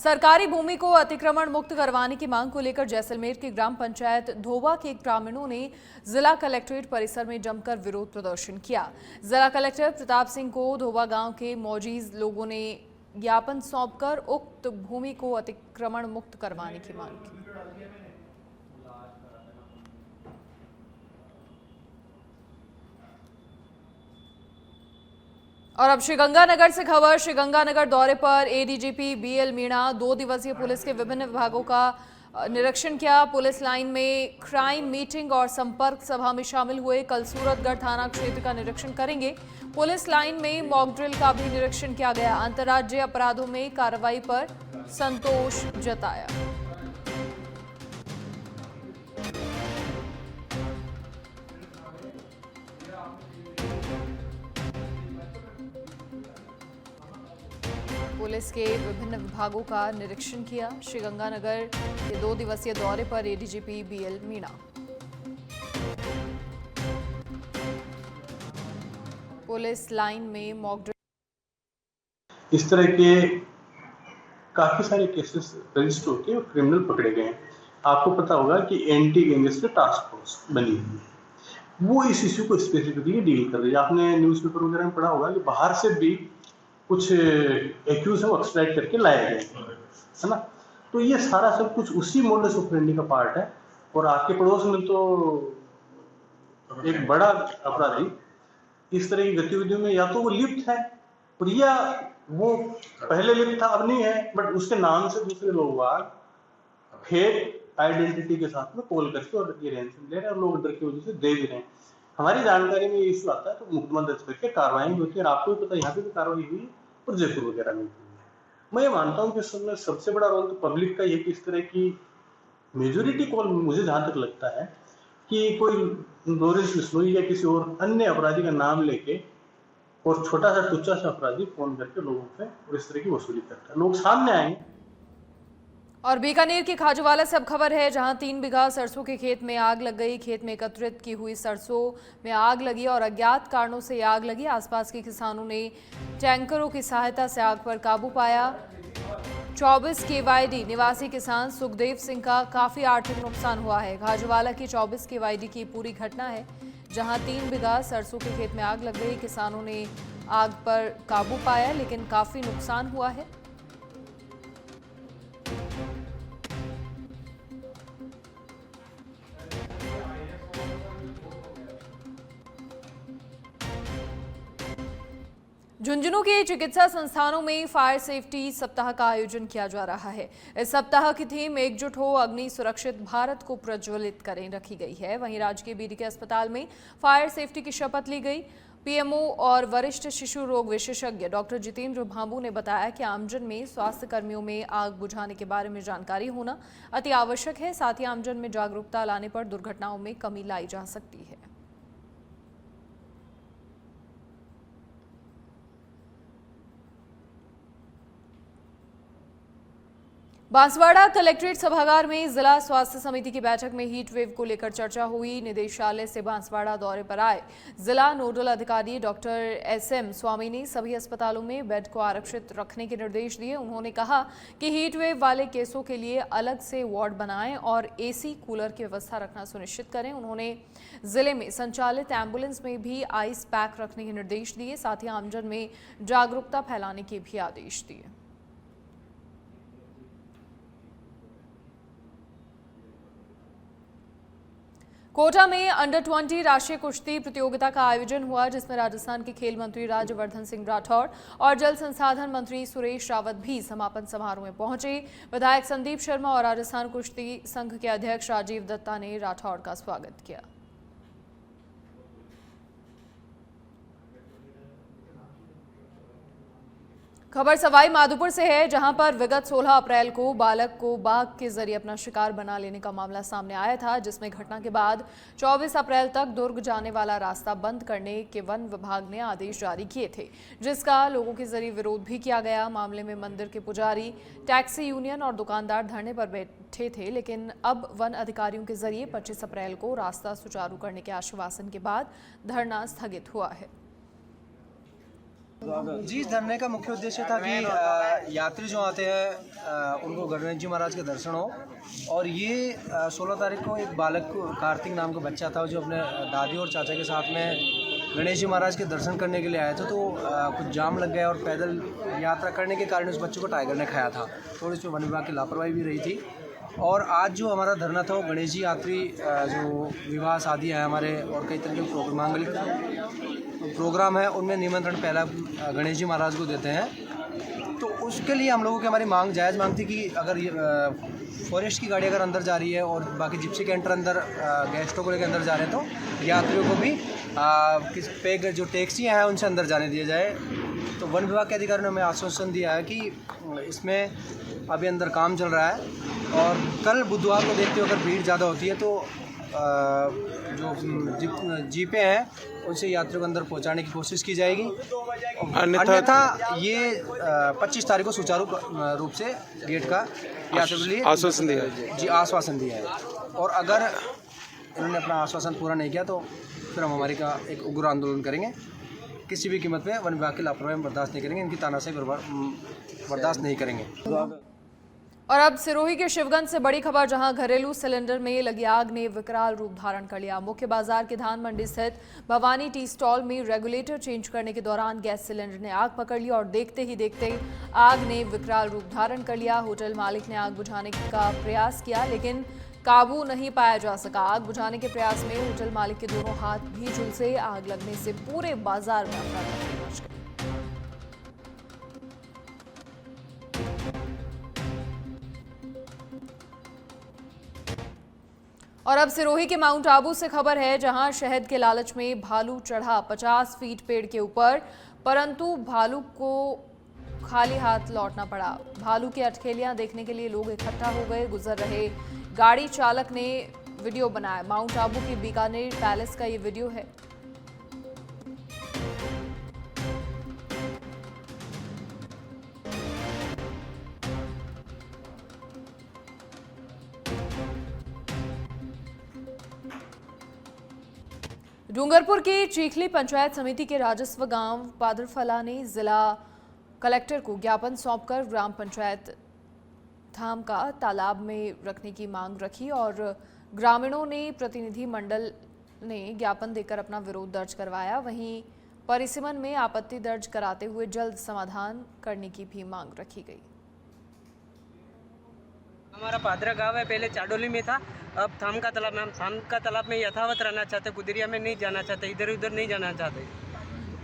सरकारी भूमि को अतिक्रमण मुक्त करवाने की मांग को लेकर जैसलमेर की ग्राम पंचायत धोबा के ग्रामीणों ने जिला कलेक्ट्रेट परिसर में जमकर विरोध प्रदर्शन किया। जिला कलेक्टर प्रताप सिंह को धोबा गांव के मौजूद लोगों ने ज्ञापन सौंपकर उक्त भूमि को अतिक्रमण मुक्त करवाने की मांग की। और अब श्रीगंगानगर से खबर। श्रीगंगानगर दौरे पर एडीजीपी बीएल मीणा 2 दिवसीय पुलिस के विभिन्न विभागों का निरीक्षण किया। पुलिस लाइन में क्राइम मीटिंग और संपर्क सभा में शामिल हुए। कल सूरतगढ़ थाना क्षेत्र का निरीक्षण करेंगे। पुलिस लाइन में मॉक ड्रिल का भी निरीक्षण किया गया। अंतर्राज्यीय अपराधों में कार्रवाई पर संतोष जताया। पुलिस के विभिन्न विभागों का निरीक्षण किया। श्रीगंगानगर के 2 दिवसीय दौरे पर ADGP BL Meena. Police line में मॉक ड्रिल। इस तरह के काफी सारे केसेस रजिस्टर होके और क्रिमिनल पकड़े गए हैं। आपको पता होगा कि एंटी गैंगस्टर टास्क फोर्स बनी हुई है, वो इस इश्यू को स्पेसिफिकली डील कर रही है। आपने न्यूज़पेपर वगैरह में पढ़ा होगा कि बाहर से भी कुछ एक्यूज है वो एक्सट्रैक्ट करके लाया गया है ना। तो ये सारा सब कुछ उसी मोडस ऑपरेंडी का पार्ट है। और आपके पड़ोस में तो एक बड़ा अपराधी इस तरह की गतिविधियों में या तो वो लिप्त है और या वो पहले लिप्त था अब नहीं है, बट उसके नाम से दूसरे लोग फेक आइडेंटिटी के साथ में कॉल करके और ये रैंसम ले रहे हैं और लोग डर की वजह से दे भी रहे हैं। हमारी जानकारी में ये इशू आता है तो मुकदमा दर्ज करके कार्रवाई होती है। और आपको भी पता है यहाँ पे भी कार्रवाई हुई और जयपुर वगैरह में हुई है। मैं ये मानता हूँ कि इसमें सबसे बड़ा रोल तो पब्लिक का ये कि इस तरह की मेजोरिटी कॉल मुझे जहाँ तक लगता है कि कोई नोरिस बिश्नोई या किसी और अन्य अपराधी का नाम लेके और छोटा सा टुच्चा सा अपराधी फोन करके लोगों से और इस तरह की वसूली करता है। लोग सामने आएंगे। और बीकानेर के खाजूवाला से अब खबर है, जहां 3 बीघा सरसों के खेत में आग लग गई। खेत में एकत्रित की हुई सरसों में आग लगी और अज्ञात कारणों से आग लगी। आसपास के किसानों ने टैंकरों की सहायता से आग पर काबू पाया। 24 केवाईडी निवासी किसान सुखदेव सिंह का काफी आर्थिक नुकसान हुआ है। खाजूवाला की 24 केवाईडी की पूरी घटना है, जहां 3 बीघा सरसों के खेत में आग लग गई। किसानों ने आग पर काबू पाया, लेकिन काफी नुकसान हुआ है। झुंझुनू के चिकित्सा संस्थानों में फायर सेफ्टी सप्ताह का आयोजन किया जा रहा है। इस सप्ताह की थीम एकजुट हो, अग्नि सुरक्षित भारत को प्रज्वलित करें रखी गई है। वहीं राजकीय बीडीके अस्पताल में फायर सेफ्टी की शपथ ली गई। पीएमओ और वरिष्ठ शिशु रोग विशेषज्ञ डॉक्टर जितेंद्र भांबू ने बताया कि आमजन में स्वास्थ्य कर्मियों में आग बुझाने के बारे में जानकारी होना अति आवश्यक है। साथ ही आमजन में जागरूकता लाने पर दुर्घटनाओं में कमी लाई जा सकती है। बांसवाड़ा कलेक्ट्रेट सभागार में जिला स्वास्थ्य समिति की बैठक में हीट वेव को लेकर चर्चा हुई। निदेशालय से बांसवाड़ा दौरे पर आए जिला नोडल अधिकारी डॉक्टर एसएम स्वामी ने सभी अस्पतालों में बेड को आरक्षित रखने के निर्देश दिए। उन्होंने कहा कि हीट वेव वाले केसों के लिए अलग से वार्ड बनाएं और एसी कूलर की व्यवस्था रखना सुनिश्चित करें। उन्होंने जिले में संचालित एम्बुलेंस में भी आइस पैक रखने के निर्देश दिए। साथ ही आमजन में जागरूकता फैलाने के भी आदेश दिए। कोटा में अंडर 20 राष्ट्रीय कुश्ती प्रतियोगिता का आयोजन हुआ, जिसमें राजस्थान के खेल मंत्री राज्यवर्धन सिंह राठौड़ और जल संसाधन मंत्री सुरेश रावत भी समापन समारोह में पहुंचे। विधायक संदीप शर्मा और राजस्थान कुश्ती संघ के अध्यक्ष राजीव दत्ता ने राठौड़ का स्वागत किया। खबर सवाई माधोपुर से है, जहां पर विगत 16 अप्रैल को बालक को बाघ के जरिए अपना शिकार बना लेने का मामला सामने आया था, जिसमें घटना के बाद 24 अप्रैल तक दुर्ग जाने वाला रास्ता बंद करने के वन विभाग ने आदेश जारी किए थे, जिसका लोगों के जरिए विरोध भी किया गया। मामले में मंदिर के पुजारी, टैक्सी यूनियन और दुकानदार धरने पर बैठे थे, लेकिन अब वन अधिकारियों के जरिए 25 अप्रैल को रास्ता सुचारू करने के आश्वासन के बाद धरना स्थगित हुआ है। जी, इस धरने का मुख्य उद्देश्य था कि यात्री जो आते हैं उनको गणेश जी महाराज के दर्शन हो। और ये 16 तारीख को एक बालक को, कार्तिक नाम का बच्चा था, जो अपने दादी और चाचा के साथ में गणेश जी महाराज के दर्शन करने के लिए आया था। तो कुछ जाम लग गया और पैदल यात्रा करने के कारण उस बच्चे को टाइगर ने खाया था। थोड़ी इसमें वन विभाग की लापरवाही भी रही थी। और आज जो हमारा धरना था वो गणेश जी यात्री जो विवाह शादी है हमारे और कई तरह के मांगलिक प्रोग्राम है, उनमें निमंत्रण पहला गणेश जी महाराज को देते हैं। तो उसके लिए हम लोगों की हमारी मांग, जायज़ मांग थी कि अगर फॉरेस्ट की गाड़ी अगर अंदर जा रही है और बाकी जिप्सी कैंटर अंदर गेस्टों को लेकर अंदर जा रहे हैं, तो यात्रियों को भी किस पे जो टैक्सी हैं उनसे अंदर जाने दिया जाए। तो वन विभाग के अधिकारियों ने हमें आश्वासन दिया है कि इसमें अभी अंदर काम चल रहा है और कल बुधवार को देखते हुए अगर भीड़ ज़्यादा होती है तो जो जीपें हैं उनसे यात्रियों को अंदर पहुंचाने की कोशिश की जाएगी। अन्यथा ये 25 तारीख को सुचारू रूप से गेट का यात्रियों के लिए आश्वासन दिया है। जी, आश्वासन दिया है। और अगर इन्होंने अपना आश्वासन पूरा नहीं किया तो फिर हम हमारी का एक उग्र आंदोलन करेंगे। किसी भी कीमत पे वन विभाग की लापरवाही बर्दाश्त नहीं करेंगे, इनकी तानाशाही बर्दाश्त नहीं करेंगे। और अब सिरोही के शिवगंज से बड़ी खबर, जहां घरेलू सिलेंडर में लगी आग ने विकराल रूप धारण कर लिया। मुख्य बाजार के धान मंडी स्थित भवानी टी स्टॉल में रेगुलेटर चेंज करने के दौरान गैस सिलेंडर ने आग पकड़ ली और देखते ही देखते आग ने विकराल रूप धारण कर लिया। होटल मालिक ने आग बुझाने का प्रयास किया लेकिन काबू नहीं पाया जा सका। आग बुझाने के प्रयास में होटल मालिक के दोनों हाथ भी झुलसे। आग लगने से पूरे बाजार में अफरा-तफरी मच गई। और अब सिरोही के माउंट आबू से खबर है, जहां शहद के लालच में भालू चढ़ा 50 फीट पेड़ के ऊपर, परंतु भालू को खाली हाथ लौटना पड़ा। भालू की अटखेलियां देखने के लिए लोग इकट्ठा हो गए। गुजर रहे गाड़ी चालक ने वीडियो बनाया। माउंट आबू के बीकानेर पैलेस का ये वीडियो है। डूंगरपुर की चीखली पंचायत समिति के राजस्व गांव पादरफला ने जिला कलेक्टर को ज्ञापन सौंपकर ग्राम पंचायत धाम का तालाब में रखने की मांग रखी और ग्रामीणों ने प्रतिनिधि मंडल ने ज्ञापन देकर अपना विरोध दर्ज करवाया। वहीं परिसीमन में आपत्ति दर्ज कराते हुए जल्द समाधान करने की भी मांग रखी गई। हमारा पादरा गांव है, पहले चाडोली में था, अब थाम का तालाब में। हम थाम का तालाब में यथावत रहना चाहते, कुदरिया में नहीं जाना चाहते, इधर उधर नहीं जाना चाहते।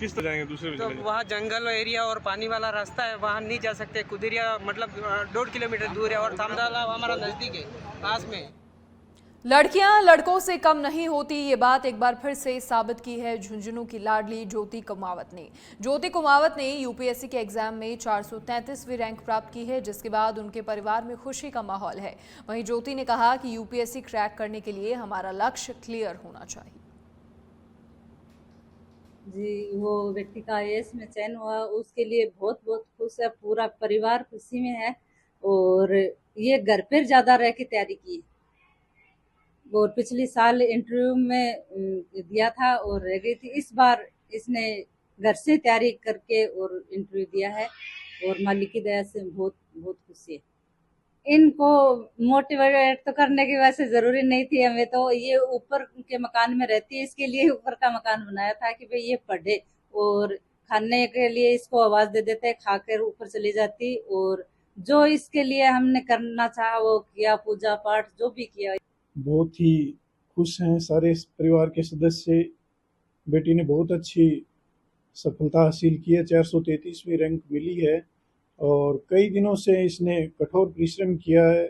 किस तरह जाएंगे दूसरे तो वहाँ जंगल एरिया और पानी वाला रास्ता है, वहाँ नहीं जा सकते। कुदरिया मतलब 1.5 किलोमीटर दूर है और थाम तालाब हमारा नज़दीक है, पास में। लड़कियां लड़कों से कम नहीं होती, ये बात एक बार फिर से साबित की है झुंझुनू की लाडली ज्योति कुमावत ने। ज्योति कुमावत ने यूपीएससी के एग्जाम में 433वीं रैंक प्राप्त की है, जिसके बाद उनके परिवार में खुशी का माहौल है। वहीं ज्योति ने कहा कि यूपीएससी क्रैक करने के लिए हमारा लक्ष्य क्लियर होना चाहिए। जी, वो व्यक्ति का आईएएस में चयन हुआ, उसके लिए बहुत बहुत खुश है। पूरा परिवार खुशी में है और ये घर पर ज़्यादा रह के तैयारी की और पिछले साल इंटरव्यू में दिया था और रह गई थी। इस बार इसने घर से तैयारी करके और इंटरव्यू दिया है और मालिक की दया से बहुत बहुत खुशी है। इनको मोटिवेट तो करने की वैसे ज़रूरी नहीं थी हमें, तो ये ऊपर के मकान में रहती है, इसके लिए ऊपर का मकान बनाया था कि भाई ये पढ़े और खाने के लिए इसको आवाज़ दे देते, खाकर ऊपर चली जाती और जो इसके लिए हमने करना चाहा वो किया, पूजा पाठ जो भी किया। बहुत ही खुश हैं सारे परिवार के सदस्य। बेटी ने बहुत अच्छी सफलता हासिल की है, 433वीं रैंक मिली है और कई दिनों से इसने कठोर परिश्रम किया है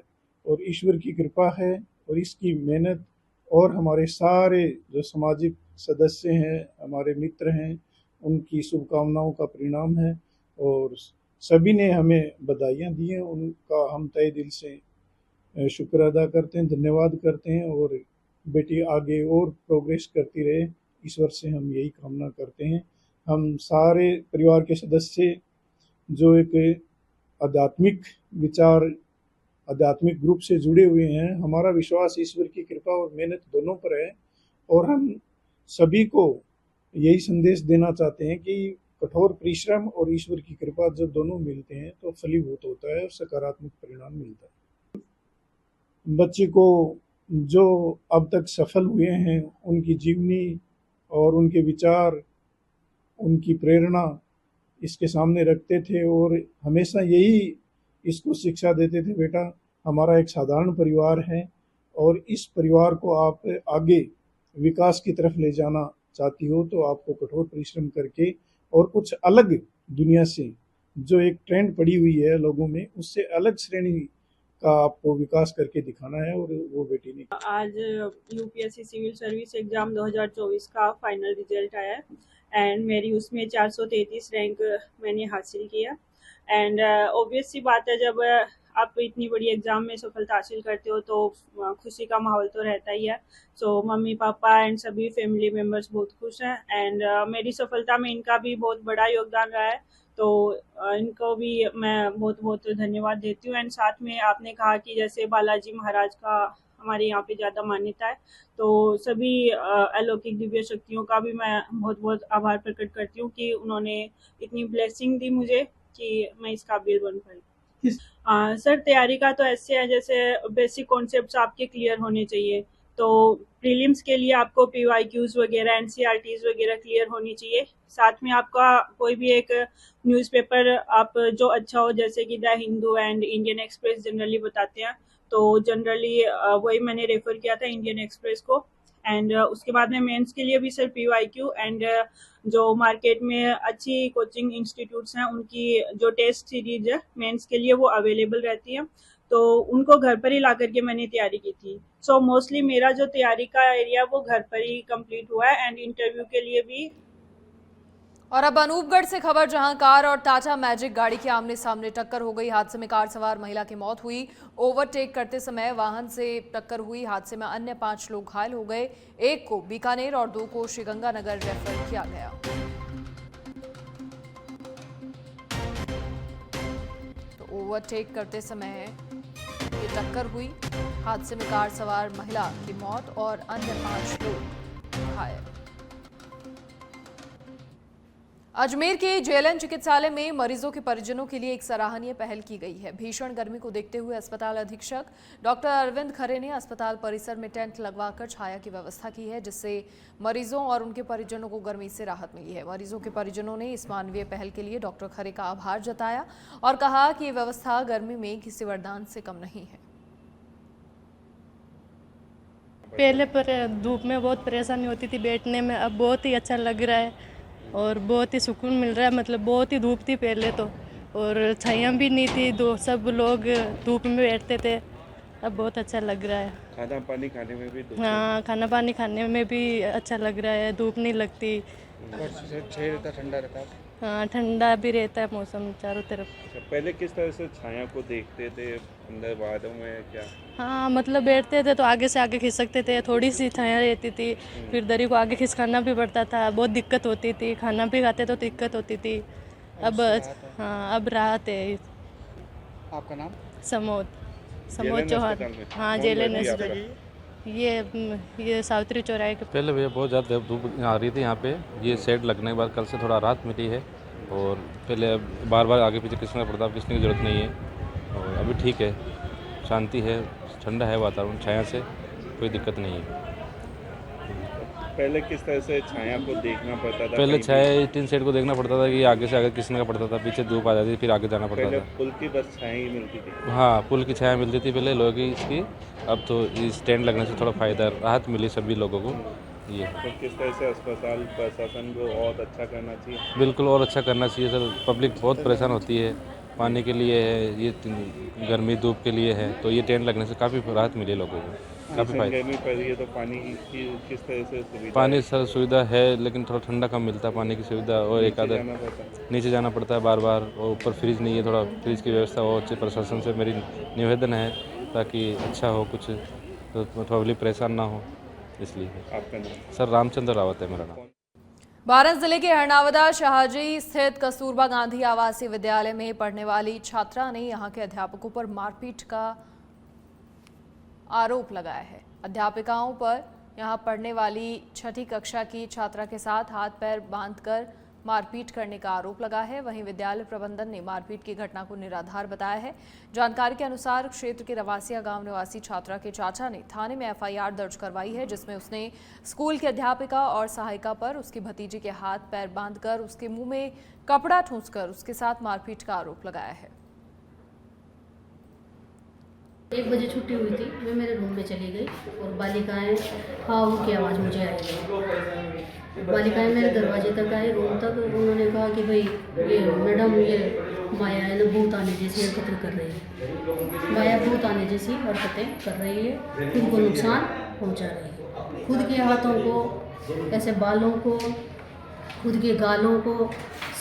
और ईश्वर की कृपा है और इसकी मेहनत और हमारे सारे जो सामाजिक सदस्य हैं, हमारे मित्र हैं, उनकी शुभकामनाओं का परिणाम है और सभी ने हमें बधाइयाँ दी हैं। उनका हम तहे दिल से शुक्र अदा करते हैं, धन्यवाद करते हैं और बेटी आगे और प्रोग्रेस करती रहे, ईश्वर से हम यही कामना करते हैं। हम सारे परिवार के सदस्य जो एक आध्यात्मिक विचार, आध्यात्मिक ग्रुप से जुड़े हुए हैं, हमारा विश्वास ईश्वर की कृपा और मेहनत दोनों पर है और हम सभी को यही संदेश देना चाहते हैं कि कठोर परिश्रम और ईश्वर की कृपा जब दोनों मिलते हैं तो फलीभूत होता है और सकारात्मक परिणाम मिलता है। बच्चे को जो अब तक सफल हुए हैं उनकी जीवनी और उनके विचार, उनकी प्रेरणा इसके सामने रखते थे और हमेशा यही इसको शिक्षा देते थे, बेटा हमारा एक साधारण परिवार है और इस परिवार को आप आगे विकास की तरफ ले जाना चाहती हो तो आपको कठोर परिश्रम करके और कुछ अलग दुनिया से जो एक ट्रेंड पड़ी हुई है लोगों में उससे अलग श्रेणी का आपको विकास करके दिखाना है। और वो बेटी ने आज यूपीएससी सिविल सर्विस एग्ज़ाम 2024 का फाइनल रिजल्ट आया एंड मेरी उसमें 433 रैंक मैंने हासिल किया। एंड ऑब्वियस सी बात है, जब आप इतनी बड़ी एग्ज़ाम में सफलता हासिल करते हो तो खुशी का माहौल तो रहता ही है। सो मम्मी पापा एंड सभी फैमिली मेम्बर्स बहुत खुश हैं एंड मेरी सफलता में इनका भी बहुत बड़ा योगदान रहा है, तो इनको भी मैं बहुत बहुत धन्यवाद देती हूँ। एंड साथ में आपने कहा कि जैसे बालाजी महाराज का हमारे यहाँ पे ज़्यादा मान्यता है, तो सभी अलौकिक दिव्य शक्तियों का भी मैं बहुत बहुत आभार प्रकट करती हूँ कि उन्होंने इतनी ब्लेसिंग दी मुझे कि मैं इस काबिल बन पाई। सर तैयारी का तो ऐसे है, जैसे बेसिक कॉन्सेप्ट्स आपके क्लियर होने चाहिए, तो प्रीलिम्स के लिए आपको PYQs वगैरह NCERTs वगैरह क्लियर होनी चाहिए। साथ में आपका कोई भी एक न्यूज़पेपर आप जो अच्छा हो, जैसे कि the Hindu and Indian express generally बताते हैं, तो जनरली वही मैंने रेफर किया था इंडियन एक्सप्रेस को। एंड उसके बाद में मेंस के लिए भी सर PYQ एंड जो मार्केट में अच्छी कोचिंग इंस्टीट्यूट्स हैं उनकी जो टेस्ट सीरीज है मेंस के लिए वो अवेलेबल रहती है, तो उनको घर पर ही ला करके मैंने तैयारी की थी। सो मोस्टली मेरा जो तैयारी का एरिया वो घर पर ही कंप्लीट हुआ है एंड इंटरव्यू के लिए भी। और अब अनूपगढ़ से खबर, जहां कार और टाटा मैजिक गाड़ी की आमने सामने टक्कर हो गई। हादसे में कार सवार महिला की मौत हुई। ओवरटेक करते समय वाहन से टक्कर हुई। हादसे में अन्य 5 लोग घायल हो गए। एक को बीकानेर और 2 को श्रीगंगानगर रेफर किया गया। तो ओवरटेक करते समय ये टक्कर हुई। हादसे में कार सवार महिला की मौत और अन्य 5 लोग घायल। अजमेर के JLN चिकित्सालय में मरीजों के परिजनों के लिए एक सराहनीय पहल की गई है। भीषण गर्मी को देखते हुए अस्पताल अधीक्षक डॉक्टर अरविंद खरे ने अस्पताल परिसर में टेंट लगवाकर छाया की व्यवस्था की है, जिससे मरीजों और उनके परिजनों को गर्मी से राहत मिली है। मरीजों के परिजनों ने इस मानवीय पहल के लिए डॉक्टर खरे का आभार जताया और कहा कि ये व्यवस्था गर्मी में किसी वरदान से कम नहीं है। पहले पर धूप में बहुत परेशानी होती थी बैठने में, अब बहुत ही अच्छा लग रहा है और बहुत ही सुकून मिल रहा है। मतलब बहुत ही धूप थी पहले तो, और छाया भी नहीं थी, सब लोग धूप में बैठते थे। अब बहुत अच्छा लग रहा है। खाना पानी खाने में भी हाँ, खाना पानी खाने में भी अच्छा लग रहा है, धूप नहीं लगती। ठंडा रहता है। हाँ, ठंडा भी रहता है मौसम चारों तरफ। पहले किस तरह से छाया को देखते थे अंदर वादों में क्या? हाँ, मतलब बैठते थे तो आगे से आगे खिसकते थे, थोड़ी सी छाया रहती थी, फिर दरी को आगे खिसकाना भी पड़ता था, बहुत दिक्कत होती थी। खाना भी खाते तो दिक्कत होती थी। अब हाँ, अब राहत है। आपका नाम? समोद चौहान। हाँ, JLN ये सावित्री चौराहे के पहले भैया बहुत ज़्यादा धूप आ रही थी यहाँ पे। ये शेड लगने के बाद कल से थोड़ा राहत मिली है और पहले बार बार आगे पीछे खिसकना पड़ता, अब खिसकने की ज़रूरत नहीं है और अभी ठीक है, शांति है, ठंडा है वातावरण, छाया से कोई दिक्कत नहीं है। पहले किस तरह से छाया को देखना पड़ता था? पहले छाया टीन शेड को देखना पड़ता था कि आगे से आगे खिसकने का पड़ता था, पीछे धूप आ जाती थी फिर आगे जाना पड़ता पहले था। पुल की बस छाया ही मिलती थी। हाँ, पुल की छाया मिलती थी पहले लोगों की इसकी, अब तो इस स्टैंड लगने से थोड़ा फ़ायदा राहत मिली सभी लोगों को। ये तो किस तरह से अस्पताल प्रशासन को और अच्छा करना चाहिए? बिल्कुल और अच्छा करना चाहिए सर। पब्लिक बहुत परेशान होती है, पानी के लिए है, ये गर्मी धूप के लिए है, तो ये टेंट लगने से काफ़ी राहत मिली लोगों को, काफ़ी फायदा। गर्मी पड़ रही है तो पानी की किस तरह से सुविधा? पानी सर सुविधा है लेकिन थोड़ा ठंडा कम मिलता है पानी की सुविधा, और एक आधा नीचे जाना पड़ता है बार बार, और ऊपर फ्रिज नहीं है, थोड़ा फ्रिज की व्यवस्था हो अच्छी। प्रशासन से मेरी निवेदन है ताकि अच्छा हो, कुछ तो पब्लिक परेशान ना हो, इसलिए। आपका नाम? सर रामचंद्र रावत है मेरा नाम। बारां जिले के हरनावदा शाहजी स्थित कस्तूरबा गांधी आवासीय विद्यालय में पढ़ने वाली छात्रा ने यहां के अध्यापकों पर मारपीट का आरोप लगाया है। अध्यापिकाओं पर यहां पढ़ने वाली 6ठी कक्षा की छात्रा के साथ हाथ पैर बांधकर मारपीट करने का आरोप लगा है। वहीं विद्यालय प्रबंधन ने मारपीट की घटना को निराधार बताया है। जानकारी के अनुसार क्षेत्र के रवासिया गांव निवासी छात्रा के चाचा ने थाने में एफआईआर दर्ज करवाई है, जिसमें उसने स्कूल की अध्यापिका और सहायिका पर उसकी भतीजी के हाथ पैर बांधकर उसके मुंह में कपड़ा ठूंसकर उसके साथ मारपीट का आरोप लगाया है। 1 बजे छुट्टी हुई थी, मैं मेरे रूम में चली गई और बालिकाएं हाँ की आवाज़ मुझे आई। बालिकाएं मेरे दरवाजे तक आई, रूम तक। उन्होंने कहा कि भाई ये मैडम ये माया है ना भूत आने जैसी हरकतें कर रही है, माया भूत आने जैसी हरकतें कर रही है, खुद को नुकसान पहुंचा रही है, खुद के हाथों को, ऐसे बालों को, खुद के गालों को,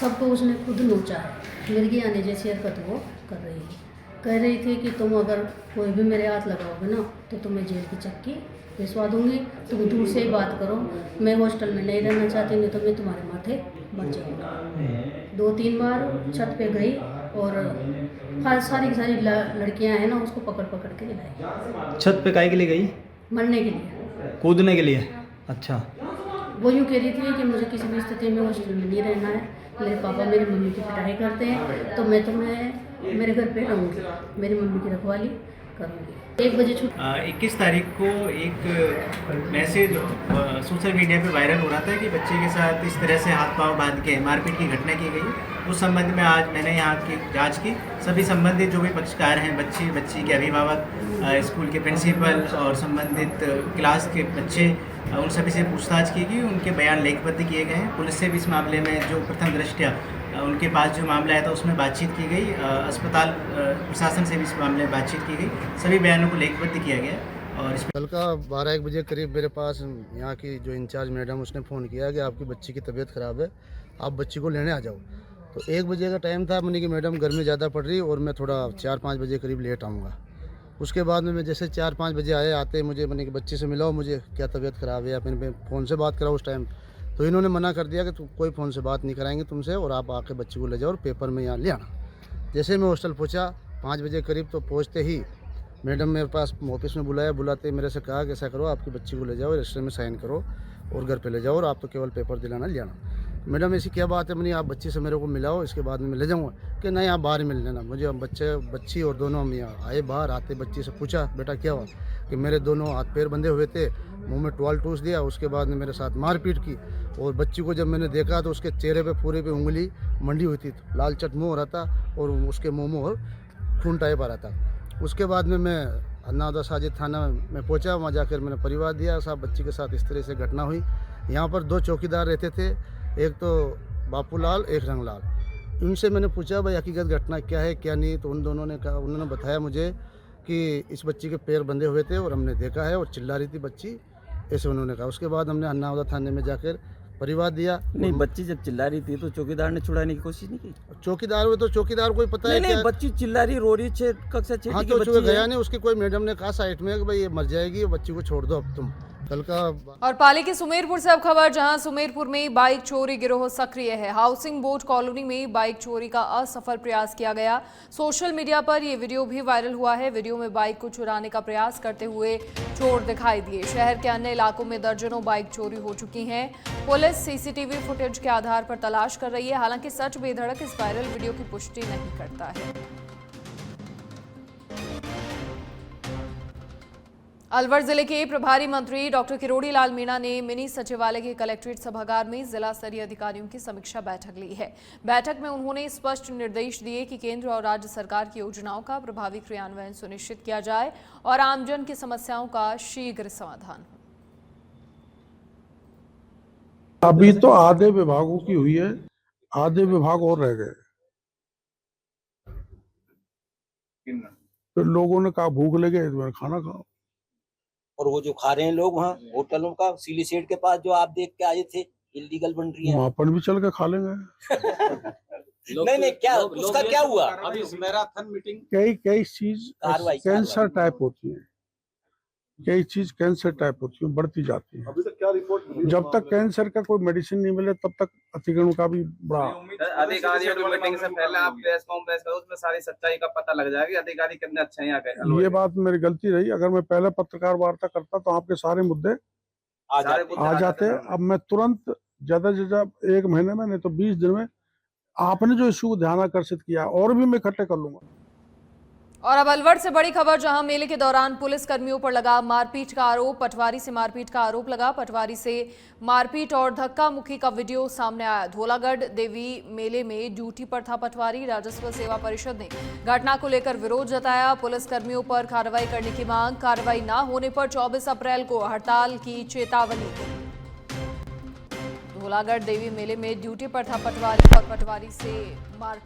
सबको उसने खुद नोचा है। मिर्गी आने जैसी हरकत वो कर रही है। कह रही थी कि तुम अगर कोई भी मेरे हाथ लगाओगे ना तो तुम्हें जेल की चक्की भिजवा दूंगी, तुम दूर से ही बात करो, मैं हॉस्टल में नहीं रहना चाहती, नहीं तो मैं तुम्हारे माथे मर जाऊँगी। 2-3 बार छत पे गई और सारी की सारी लड़कियां हैं ना उसको पकड़ पकड़ के लाई। छत पे काहे के लिए गई? मरने के लिए, कूदने के लिए। अच्छा। वो यूँ कह रही थी कि मुझे किसी भी स्थिति में हॉस्टल में नहीं रहना है, मेरे पापा मेरी मम्मी की पिटाई करते हैं तो मैं तुम्हें मेरे घर पे रहूँगी, मेरी मम्मी की रखवाली करूँगी। 1 बजे छुट्टी। 21 तारीख को एक मैसेज सोशल मीडिया पे वायरल हो रहा था कि बच्चे के साथ इस तरह से हाथ पांव बांध के मारपीट की घटना की गई। उस संबंध में आज मैंने यहाँ की जांच की। सभी संबंधित जो भी पक्षकार हैं, बच्ची के अभिभावक, स्कूल के प्रिंसिपल और संबंधित क्लास के बच्चे, उन सभी से पूछताछ की गई। उनके बयान लिखित किए गए हैं। पुलिस से भी इस मामले में जो प्रथम दृष्टया उनके पास जो मामला आया था उसमें बातचीत की गई। अस्पताल प्रशासन से भी इस मामले में बातचीत की गई। सभी बयानों को लिखित किया गया। और कल का 12-1 बजे करीब मेरे पास यहाँ की जो इंचार्ज मैडम उसने फ़ोन किया कि आपकी बच्ची की तबीयत ख़राब है, आप बच्ची को लेने आ जाओ। तो 1 बजे का टाइम था। मैंने कि मैडम गर्मी ज़्यादा पड़ रही और मैं थोड़ा 4-5 बजे करीब लेट आऊँगा। उसके बाद में मैं जैसे 4-5 बजे आते मुझे मैंने कि बच्ची से मिलाओ, मुझे क्या तबीयत ख़राब है या फिर फ़ोन से बात कराओ। उस टाइम तो इन्होंने मना कर दिया कि तुम कोई फ़ोन से बात नहीं कराएंगे तुमसे और आप आके बच्ची को ले जाओ और पेपर में यहाँ ले आना। जैसे मैं हॉस्टल पहुँचा 5 बजे करीब, तो पहुँचते ही मैडम मेरे पास ऑफिस में बुलाते मेरे से कहा कि ऐसा करो, आपकी बच्ची को ले जाओ, रजिस्टर में साइन करो और घर पे ले जाओ और आप तो केवल पेपर दिलाना ले आना। मैडम ऐसी क्या बात है? मैंने आप बच्ची से मेरे को मिलाओ, इसके बाद में मैं ले जाऊँगा। कि नहीं, आप बाहर ही मिल लेना। मुझे हम बच्ची और दोनों हम यहाँ आए। बाहर आते बच्ची से पूछा, बेटा क्या हुआ? कि मेरे दोनों हाथ पैर बंधे हुए थे, मुंह में टॉवल ठूस दिया। उसके बाद में मेरे साथ मारपीट की और बच्ची को जब मैंने देखा तो उसके चेहरे पे पूरे पे उंगली मंडी हुई थी, लाल चट मुँह हो रहा था और उसके मुँह में और खून टाइप आ रहा था। उसके बाद में मैं अन्नाउद्दा साजिद थाना में पहुंचा। वहाँ जाकर मैंने परिवार दिया। साहब बच्ची के साथ इस तरह से घटना हुई। यहाँ पर 2 चौकीदार रहते थे, एक तो बापूलाल, एक रंगलाल। इनसे मैंने पूछा भाई हकीकत घटना क्या है क्या नहीं, तो उन दोनों ने कहा, उन्होंने बताया मुझे कि इस बच्ची के पैर बंधे हुए थे और हमने देखा है और चिल्ला रही थी बच्ची, ऐसे उन्होंने कहा। उसके बाद हमने अन्नाउद्दा थाने में जाकर परिवार दिया। नहीं, बच्ची जब चिल्ला रही थी तो चौकीदार ने छुड़ाने की कोशिश नहीं की? चौकीदार हुए तो चौकीदार को ही पता है। नहीं, बच्ची चिल्ला रही, रो रही, कक्षा 6 हाँ, तो चूँकि गया नहीं, उसकी कोई मैडम ने कहा साइड में कि भाई ये मर जाएगी, बच्ची को छोड़ दो अब तुम। कल का और पाली के सुमेरपुर से अब खबर, जहां सुमेरपुर में बाइक चोरी गिरोह सक्रिय है। हाउसिंग बोर्ड कॉलोनी में बाइक चोरी का असफल प्रयास किया गया। सोशल मीडिया पर यह वीडियो भी वायरल हुआ है। वीडियो में बाइक को चुराने का प्रयास करते हुए चोर दिखाई दिए। शहर के अन्य इलाकों में दर्जनों बाइक चोरी हो चुकी हैं। पुलिस सीसीटीवी फुटेज के आधार पर तलाश कर रही है। हालांकि सच बेधड़क इस वायरल वीडियो की पुष्टि नहीं करता है। अलवर जिले के प्रभारी मंत्री डॉक्टर किरोड़ी लाल मीणा ने मिनी सचिवालय के कलेक्ट्रेट सभागार में जिला स्तरीय अधिकारियों की समीक्षा बैठक ली है। बैठक में उन्होंने स्पष्ट निर्देश दिए कि केंद्र और राज्य सरकार की योजनाओं का प्रभावी क्रियान्वयन सुनिश्चित किया जाए और आमजन की समस्याओं का शीघ्र समाधान हो। अभी तो आधे विभागों की हुई है, आधे विभाग और रह गए। तो लोगों ने कहा भूख लगे तो खाना खाओ। और वो जो खा रहे हैं लोग वहाँ होटलों का सीली सेट के पास जो आप देख के आए थे, इलीगल बन रही है। वहाँ पर भी चल के खा लेंगे। नहीं, क्या उसका क्या हुआ? अभी मैराथन मीटिंग कई चीज कैंसर टाइप होती है, कई चीज कैंसर टाइप होती है, बढ़ती जाती है। अभी तक क्या रिपोर्ट? जब तक कैंसर का कोई मेडिसिन नहीं मिले तब तक अतिक्रमण का भी बड़ा। अधिकारियों की मीटिंग से पहले आप प्रेस कॉन्फ्रेंस करो, उसमें सारी सच्चाई का पता लग जाएगा। अधिकारी कितने अच्छे हैं यहाँ के। ये बात मेरी गलती रही। अगर मैं पहले पत्रकार वार्ता करता तो आपके सारे मुद्दे आ जाते। अब मैं तुरंत ज़्यादा से ज़्यादा 1 महीने में, नहीं तो 20 दिन में आपने जो इशू को ध्यान आकर्षित किया और भी मैं इकट्ठे कर लूँगा। और अब अलवर से बड़ी खबर, जहां मेले के दौरान पुलिस कर्मियों पर लगा मारपीट का आरोप। पटवारी से मारपीट का आरोप लगा। पटवारी से मारपीट और धक्का मुक्की का वीडियो सामने आया। धोलागढ़ देवी मेले में ड्यूटी पर था पटवारी। राजस्व सेवा परिषद ने घटना को लेकर विरोध जताया। पुलिस कर्मियों पर कार्रवाई करने की मांग। कार्रवाई न होने पर 24 अप्रैल को हड़ताल की चेतावनी। धोलागढ़ देवी मेले में ड्यूटी पर था पटवारी और पटवारी से मार।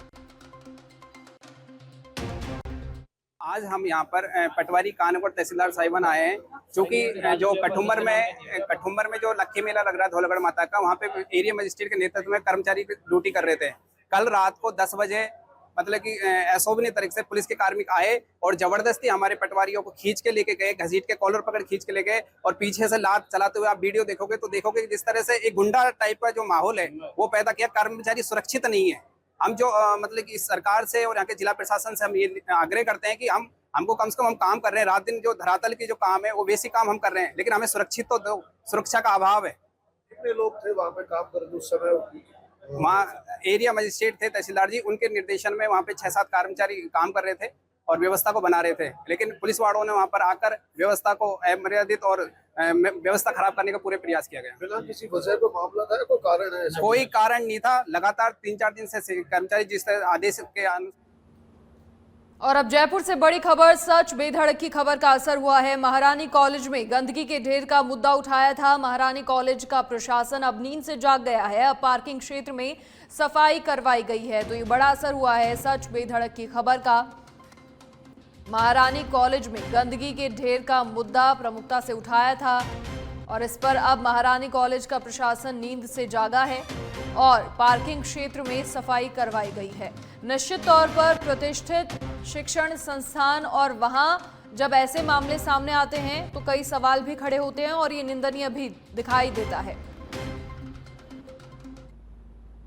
आज हम यहाँ पर पटवारी कानपुर तहसीलदार साहिबान आए हैं, क्योंकि जो कठुम्बर में जो लक्की मेला लग रहा है धौलागढ़ माता का, वहाँ पे एरिया मजिस्ट्रेट के नेतृत्व में कर्मचारी ड्यूटी कर रहे थे। कल रात को 10 बजे मतलब कि अशोभनीय तरीके से पुलिस के कार्मिक आए और जबरदस्ती हमारे पटवारियों को खींच के लेके गए, घसीट के कॉलर पकड़ खींच के ले गए और पीछे से लात चलाते हुए आप वीडियो देखोगे तो देखोगे जिस तरह से एक गुंडा टाइप का जो माहौल है वो पैदा किया। कर्मचारी सुरक्षित नहीं है। हम जो मतलब कि इस सरकार से और यहाँ के जिला प्रशासन से हम ये आग्रह करते हैं कि हमको कम से कम हम काम कर रहे हैं, रात दिन जो धरातल की जो काम है वो वैसी काम हम कर रहे हैं, लेकिन हमें सुरक्षित तो दो, सुरक्षा का अभाव है। कितने लोग थे वहाँ पे काम कर रहे उस समय? वहाँ एरिया मजिस्ट्रेट थे तहसीलदार जी, उनके निर्देशन में वहाँ पे 6-7 कर्मचारी काम कर रहे थे और व्यवस्था को बना रहे थे, लेकिन पुलिस वालों ने वहाँ पर आकर व्यवस्था को अमर्यादित और व्यवस्था खराब करने का पूरे प्रयास किया गया। बिना किसी वजह पे मामला था, कोई कारण है? कोई कारण नहीं था। लगातार 3-4 दिन से कर्मचारी जिस तरह आदेश के और अब जयपुर से बड़ी खबर, सच बेधड़क की खबर का असर हुआ है। महारानी कॉलेज में गंदगी के ढेर का मुद्दा उठाया था। महारानी कॉलेज का प्रशासन अब नींद से जाग गया है। अब पार्किंग क्षेत्र में सफाई करवाई गई है, तो ये बड़ा असर हुआ है सच बेधड़क की खबर का। महारानी कॉलेज में गंदगी के ढेर का मुद्दा प्रमुखता से उठाया था और इस पर अब महारानी कॉलेज का प्रशासन नींद से जागा है और पार्किंग क्षेत्र में सफाई करवाई गई है। निश्चित तौर पर प्रतिष्ठित शिक्षण संस्थान और वहां जब ऐसे मामले सामने आते हैं तो कई सवाल भी खड़े होते हैं और ये निंदनीय भी दिखाई देता है।